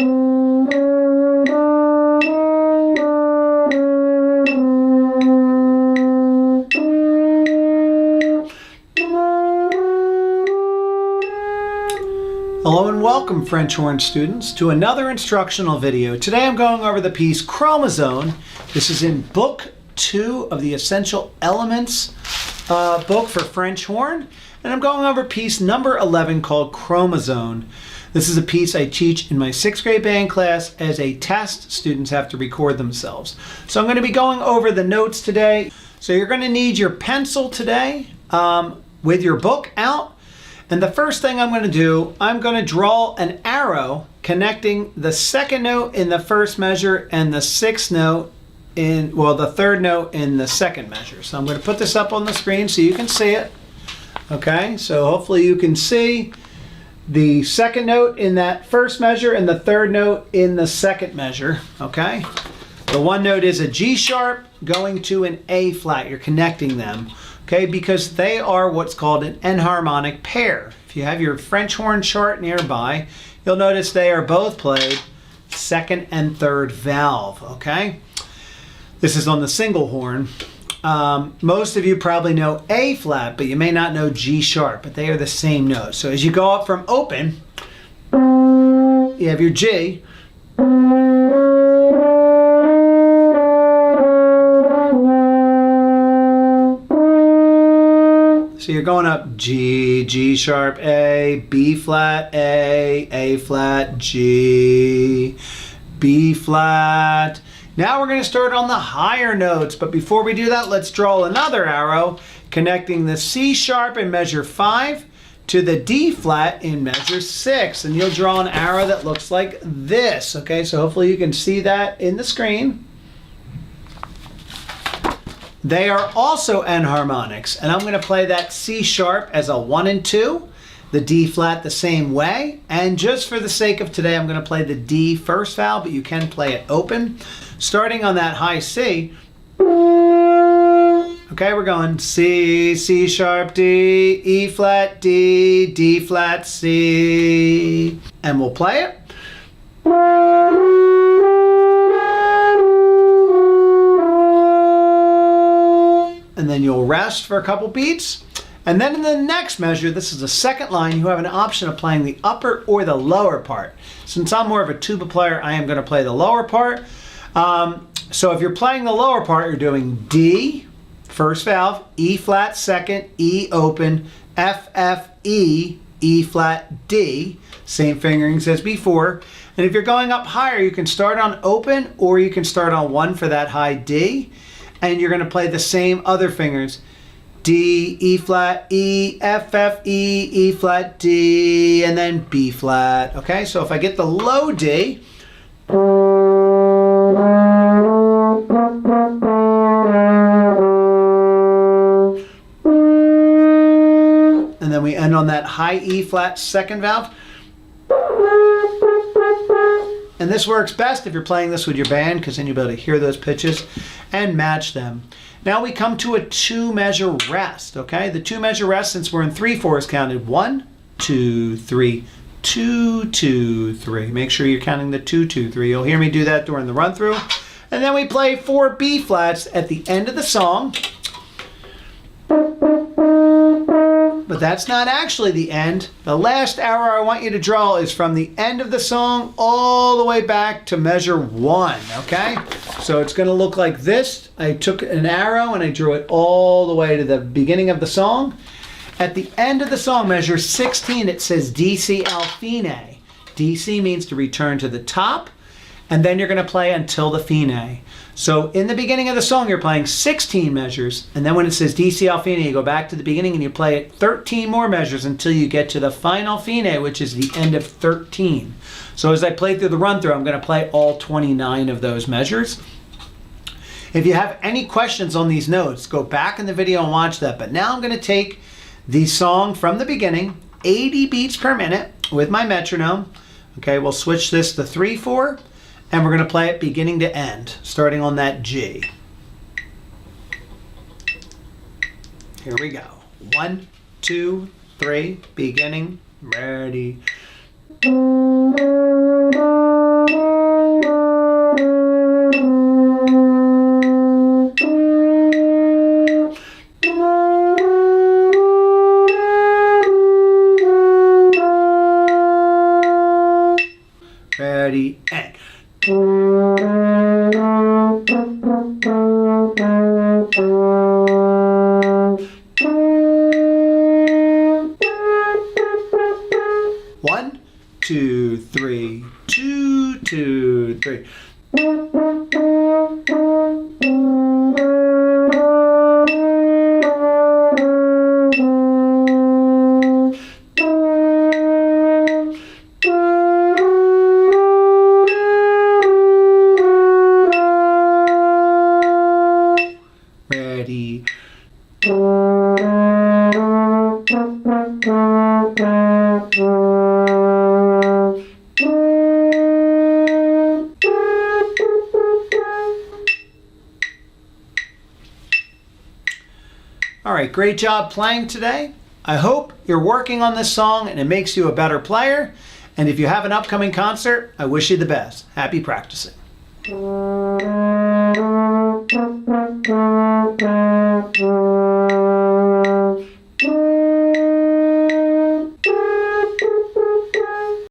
Hello and welcome, French horn students, to another instructional video. Today I'm going over the piece Chroma-zone. This is in Book 2 of the Essential Elements book for French horn. And I'm going over piece number 11 called Chroma-zone. This is a piece I teach in my 6th grade band class as a test. Students have to record themselves. So I'm going to be going over the notes today. So you're going to need your pencil today with your book out. And the first thing I'm going to do, I'm going to draw an arrow connecting the second note in the first measure and the sixth note in, well, the third note in the second measure. So I'm going to put this up on the screen so you can see it. Okay, so hopefully you can see the second note in that first measure and the third note in the second measure. Okay, the one note is a G sharp going to an A flat. You're connecting them. Okay, because they are what's called an enharmonic pair. If you have your French horn chart nearby, you'll notice they are both played second and third valve, okay? This is on the single horn. Most of you probably know A flat, but you may not know G sharp, but they are the same note. So as you go up from open, you have your G. So you're going up G, G sharp, A, B flat, A flat, G, B flat. Now we're going to start on the higher notes, but before we do that, let's draw another arrow connecting the C sharp in measure 5 to the D flat in measure 6. And you'll draw an arrow that looks like this. Okay, so hopefully you can see that in the screen. They are also enharmonics, and I'm going to play that C sharp as a 1 and 2, the D flat the same way, and just for the sake of today I'm going to play the D first valve, but you can play it open. Starting on that high C, okay, we're going C, C sharp, D, E flat, D, D flat, C, and we'll play it. And then you'll rest for a couple beats. And then in the next measure, this is the second line, you have an option of playing the upper or the lower part. Since I'm more of a tuba player, I am going to play the lower part. So if you're playing the lower part, you're doing D, first valve, E flat second, E open, F, F, E, E flat, D, same fingerings as before. And if you're going up higher, you can start on open or you can start on 1 for that high D. And you're going to play the same other fingers. D, E flat, E, F, F, E, E flat, D, and then B flat. Okay, so if I get the low D, and then we end on that high E flat second valve. And this works best if you're playing this with your band, because then you'll be able to hear those pitches and match them. Now we come to a 2-measure rest, okay? The 2-measure rest, since we're in 3/4, is counted 1, 2, 3, 2, 2, 3. Make sure you're counting the 2, 2, 3. You'll hear me do that during the run through. And then we play 4 B flats at the end of the song. But that's not actually the end. The last arrow I want you to draw is from the end of the song all the way back to measure 1, okay? So it's going to look like this. I took an arrow and I drew it all the way to the beginning of the song. At the end of the song, measure 16, it says DC al fine. DC means to return to the top, and then you're going to play until the fine. So in the beginning of the song, you're playing 16 measures, and then when it says DC al fine, you go back to the beginning and you play it 13 more measures until you get to the final fine, which is the end of 13. So as I play through the run through, I'm going to play all 29 of those measures. If you have any questions on these notes, go back in the video and watch that. But now I'm going to take the song from the beginning, 80 beats per minute with my metronome. Okay, we'll switch this to 3/4. And we're going to play it beginning to end, starting on that G. Here we go. 1, 2, 3, beginning, ready. Ready, and. One, two, three, 2, 2, 3. Ready. All right, great job playing today. I hope you're working on this song and it makes you a better player. And if you have an upcoming concert, I wish you the best. Happy practicing.